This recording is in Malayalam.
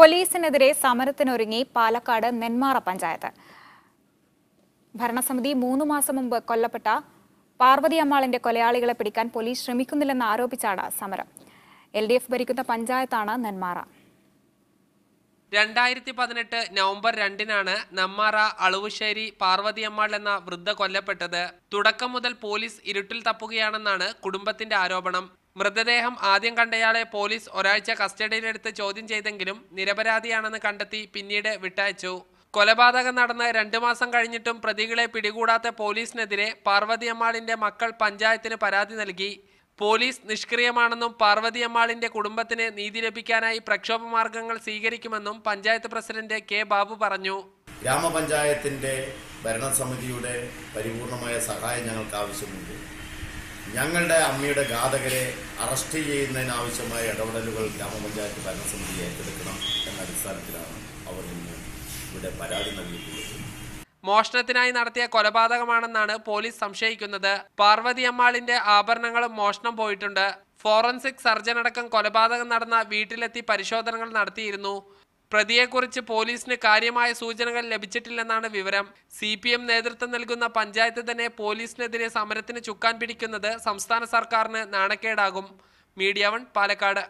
പോലീസിനെതിരെ സമരത്തിനൊരുങ്ങി പാലക്കാട് നെന്മാറ പഞ്ചായത്ത്. ഭരണസമിതി 3 മാസം മുമ്പ് കൊല്ലപ്പെട്ട പാർവതി അമ്മാളിന്റെ കൊലയാളികളെ പിടിക്കാൻ പോലീസ് ശ്രമിക്കുന്നില്ലെന്ന് ആരോപിച്ചാണ് സമരം. LDF ഭരിക്കുന്ന പഞ്ചായത്താണ് നെന്മാറ. 2018 നവംബർ 2-നാണ് നെന്മാറ അളുവശ്ശേരി പാർവതി അമ്മാൾ എന്ന വൃദ്ധ കൊല്ലപ്പെട്ടത്. തുടക്കം മുതൽ പോലീസ് ഇരുട്ടിൽ തപ്പുകയാണെന്നാണ് കുടുംബത്തിന്റെ ആരോപണം. മൃതദേഹം ആദ്യം കണ്ടയാളെ പോലീസ് ഒരാഴ്ച കസ്റ്റഡിയിലെടുത്ത് ചോദ്യം ചെയ്തെങ്കിലും നിരപരാധിയാണെന്ന് കണ്ടെത്തി പിന്നീട് വിട്ടയച്ചു. കൊലപാതകം നടന്ന് 2 മാസം കഴിഞ്ഞിട്ടും പ്രതികളെ പിടികൂടാത്ത പോലീസിനെതിരെ പാർവതി അമ്മാളിന്റെ മക്കൾ പഞ്ചായത്തിന് പരാതി നൽകി. പോലീസ് നിഷ്ക്രിയമാണെന്നും പാർവതി അമ്മാളിന്റെ കുടുംബത്തിന് നീതി ലഭിക്കാനായി പ്രക്ഷോഭ മാർഗങ്ങൾ സ്വീകരിക്കുമെന്നും പഞ്ചായത്ത് പ്രസിഡന്റ് കെ ബാബു പറഞ്ഞു. ഗ്രാമപഞ്ചായത്തിന്റെ ഭരണസമിതിയുടെ പരിപൂർണമായ സഹായം ഞങ്ങൾക്ക് ആവശ്യമുണ്ട്. ഞങ്ങളുടെ അമ്മയുടെ ഘാതകരെ അറസ്റ്റ് ചെയ്യുന്നതിനാവശ്യമായ ഇടപെടലുകൾ ഗ്രാമപഞ്ചായത്ത് ഭരണസമിതി ഏറ്റെടുക്കണം എന്ന അടിസ്ഥാനത്തിലാണ് അവർ ഇന്ന് ഇവിടെ പരാതി നൽകിയിട്ടുള്ളത്. മോഷണത്തിനായി നടത്തിയ കൊലപാതകമാണെന്നാണ് പോലീസ് സംശയിക്കുന്നത്. പാർവതി അമ്മാളിന്റെ ആഭരണങ്ങളും മോഷണം പോയിട്ടുണ്ട്. ഫോറൻസിക് സർജൻ അടക്കം കൊലപാതകം നടന്ന വീട്ടിലെത്തി പരിശോധനകൾ നടത്തിയിരുന്നു. പ്രതിയെക്കുറിച്ച് പോലീസിന് കാര്യമായ സൂചനകൾ ലഭിച്ചിട്ടില്ലെന്നാണ് വിവരം. CPM നേതൃത്വം നൽകുന്ന പഞ്ചായത്ത് തന്നെ പോലീസിനെതിരെ സമരത്തിന് ചുക്കാൻ പിടിക്കുന്നത് സംസ്ഥാന സർക്കാരിന് നാണക്കേടാകും. മീഡിയ 1 പാലക്കാട്.